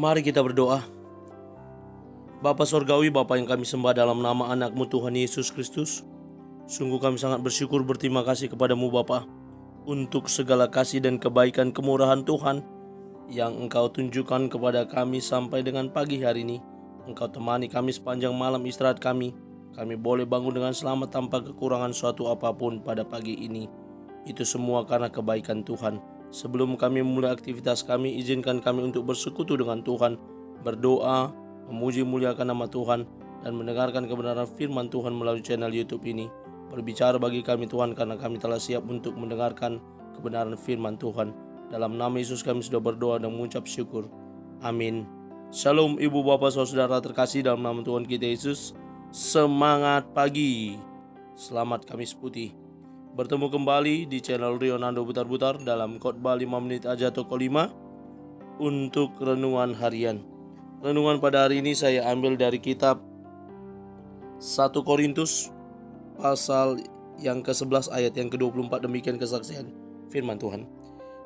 Mari kita berdoa. Bapa Sorgawi, Bapa yang kami sembah dalam nama anak-Mu Tuhan Yesus Kristus, sungguh kami sangat bersyukur berterima kasih kepadamu Bapa untuk segala kasih dan kebaikan kemurahan Tuhan yang Engkau tunjukkan kepada kami sampai dengan pagi hari ini. Engkau temani kami sepanjang malam istirahat kami. Kami boleh bangun dengan selamat tanpa kekurangan suatu apapun pada pagi ini. Itu semua karena kebaikan Tuhan. Sebelum kami memulai aktivitas kami, izinkan kami untuk bersekutu dengan Tuhan, berdoa, memuji muliakan nama Tuhan, dan mendengarkan kebenaran firman Tuhan melalui channel YouTube ini. Berbicara bagi kami Tuhan, karena kami telah siap untuk mendengarkan kebenaran firman Tuhan. Dalam nama Yesus kami sudah berdoa dan mengucap syukur. Amin. Shalom ibu bapak saudara terkasih dalam nama Tuhan kita Yesus. Semangat pagi. Selamat Kamis Putih. Bertemu kembali di channel Rionando Butar-Butar dalam khotbah 5 menit aja toko 5 untuk renungan harian. Renungan pada hari ini saya ambil dari kitab 1 Korintus pasal yang ke-11 ayat yang ke-24. Demikian kesaksian firman Tuhan.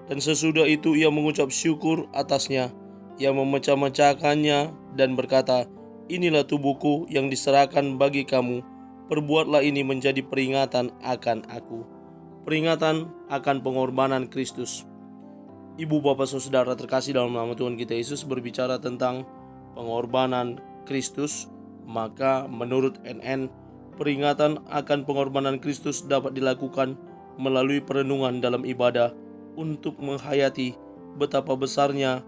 Dan sesudah itu ia mengucap syukur atasnya, ia memecah-mecahkannya dan berkata, "Inilah tubuhku yang diserahkan bagi kamu. Perbuatlah ini menjadi peringatan akan aku." Peringatan akan pengorbanan Kristus. Ibu bapak saudara terkasih dalam nama Tuhan kita Yesus berbicara tentang pengorbanan Kristus. Maka menurut NN, peringatan akan pengorbanan Kristus dapat dilakukan melalui perenungan dalam ibadah untuk menghayati betapa besarnya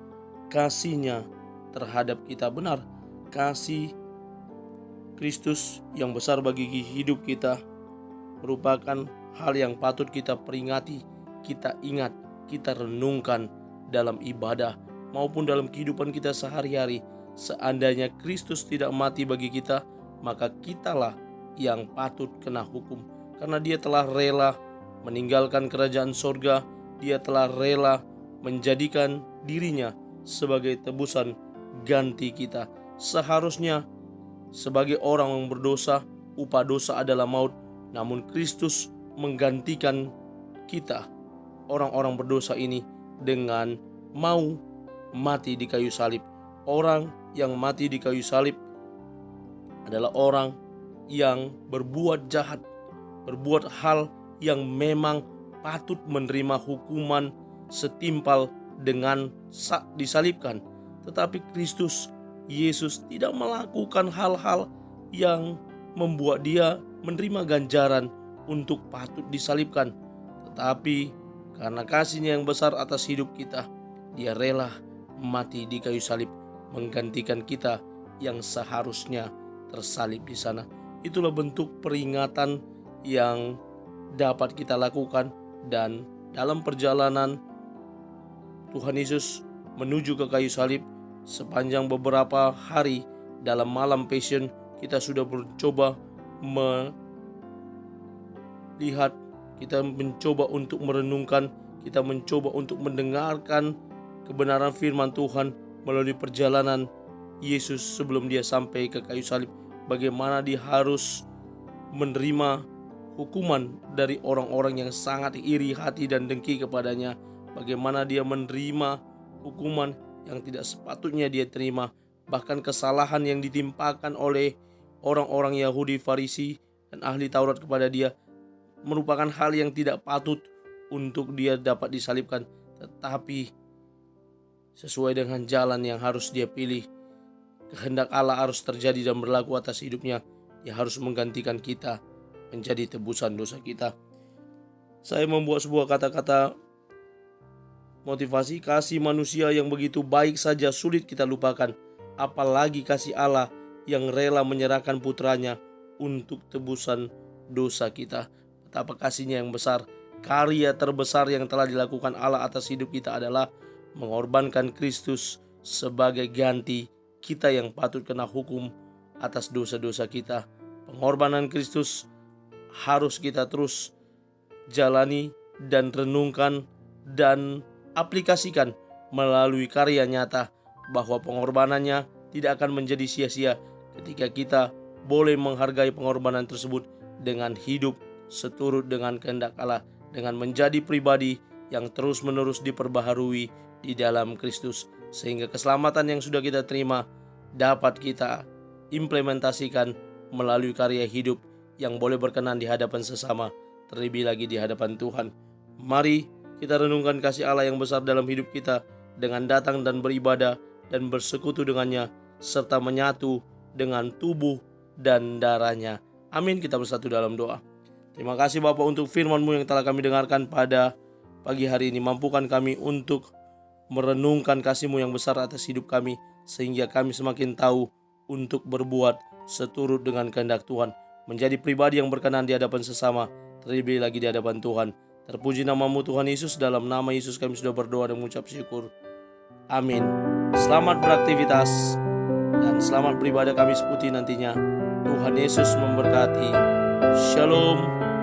kasih-Nya terhadap kita. Benar, kasih Kristus yang besar bagi hidup kita merupakan hal yang patut kita peringati, kita ingat, kita renungkan dalam ibadah maupun dalam kehidupan kita sehari-hari. Seandainya Kristus tidak mati bagi kita, maka kitalah yang patut kena hukum. Karena Dia telah rela meninggalkan kerajaan sorga, Dia telah rela menjadikan dirinya sebagai tebusan ganti kita. Seharusnya sebagai orang yang berdosa, upah dosa adalah maut. Namun Kristus menggantikan kita, orang-orang berdosa ini, dengan mau mati di kayu salib. Orang yang mati di kayu salib adalah orang yang berbuat jahat, berbuat hal yang memang patut menerima hukuman setimpal dengan disalibkan. Tetapi Kristus Yesus tidak melakukan hal-hal yang membuat Dia menerima ganjaran untuk patut disalibkan. Tetapi karena kasih-Nya yang besar atas hidup kita, Dia rela mati di kayu salib, menggantikan kita yang seharusnya tersalib di sana. Itulah bentuk peringatan yang dapat kita lakukan. Dan dalam perjalanan Tuhan Yesus menuju ke kayu salib, sepanjang beberapa hari dalam malam Passion, kita sudah mencoba melihat, kita mencoba untuk merenungkan, kita mencoba untuk mendengarkan kebenaran firman Tuhan melalui perjalanan Yesus sebelum Dia sampai ke kayu salib. Bagaimana Dia harus menerima hukuman dari orang-orang yang sangat iri hati dan dengki kepadanya. Bagaimana Dia menerima hukuman yang tidak sepatutnya Dia terima. Bahkan kesalahan yang ditimpakan oleh orang-orang Yahudi, Farisi, dan ahli Taurat kepada Dia merupakan hal yang tidak patut untuk Dia dapat disalibkan. Tetapi sesuai dengan jalan yang harus Dia pilih, kehendak Allah harus terjadi dan berlaku atas hidupnya. Dia harus menggantikan kita menjadi tebusan dosa kita. Saya membuat sebuah kata-kata motivasi. Kasih manusia yang begitu baik saja sulit kita lupakan, apalagi kasih Allah yang rela menyerahkan putranya untuk tebusan dosa kita. Betapa kasih-Nya yang besar. Karya terbesar yang telah dilakukan Allah atas hidup kita adalah mengorbankan Kristus sebagai ganti kita yang patut kena hukum atas dosa-dosa kita. Pengorbanan Kristus harus kita terus jalani dan renungkan dan aplikasikan melalui karya nyata, bahwa pengorbanannya tidak akan menjadi sia-sia ketika kita boleh menghargai pengorbanan tersebut dengan hidup seturut dengan kehendak Allah, dengan menjadi pribadi yang terus-menerus diperbaharui di dalam Kristus. sehingga keselamatan yang sudah kita terima dapat kita implementasikan melalui karya hidup yang boleh berkenan di hadapan sesama, terlebih lagi di hadapan Tuhan. Mari kita renungkan kasih Allah yang besar dalam hidup kita dengan datang dan beribadah dan bersekutu dengannya, serta menyatu dengan tubuh dan darahnya. Amin. Kita bersatu dalam doa. Terima kasih Bapa untuk firman-Mu yang telah kami dengarkan pada pagi hari ini. Mampukan kami untuk merenungkan kasih-Mu yang besar atas hidup kami, sehingga kami semakin tahu untuk berbuat seturut dengan kehendak Tuhan, menjadi pribadi yang berkenan di hadapan sesama, terlebih lagi di hadapan Tuhan. Terpuji nama-Mu Tuhan Yesus. Dalam nama Yesus kami sudah berdoa dan mengucap syukur. Amin. Selamat beraktivitas dan selamat beribadah Kamis Putih nantinya. Tuhan Yesus memberkati. Shalom.